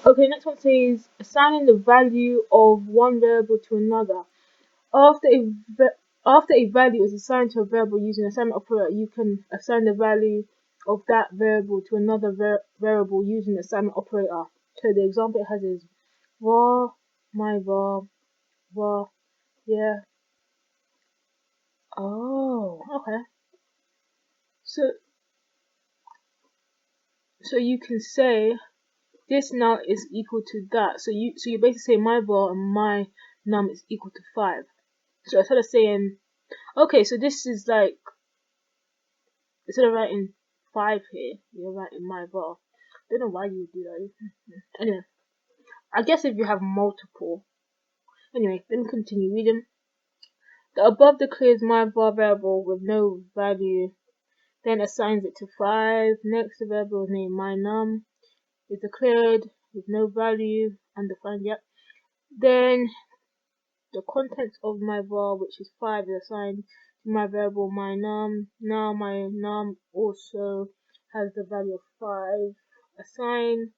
Okay, next one says assigning the value of one variable to another. After a after a value is assigned to a variable using an assignment operator, you can assign the value of that variable to another variable using the assignment operator. So the example it has is var, my var, yeah. Oh, okay. So you can say this now is equal to that. So you basically say my var and my num is equal to 5. So instead of saying okay, so this is like instead of writing 5 here, you're writing my var. Don't know why you would do that. Anyway, I guess if you have multiple. Anyway, let me continue reading. The above declares my var variable with no value, then assigns it to 5. Next, the variable name my num is declared with no value, undefined yet. Then the contents of my var, which is 5, is assigned to my variable my num. Now my num also has the value of 5. Assign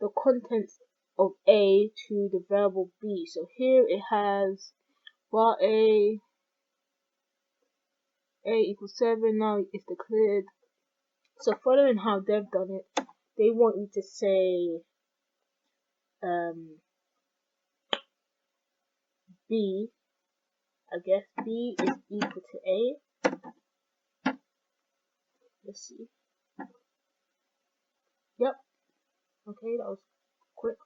the contents of A to the variable B. So here it has var A equals 7. Now it's declared. So following how they've done it, they want you to say B. I guess B is equal to A. Let's see. Yep. Okay, that was quick.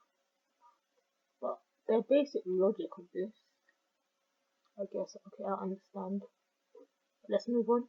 But the basic logic of this, I guess. Okay, I understand. Let's move on.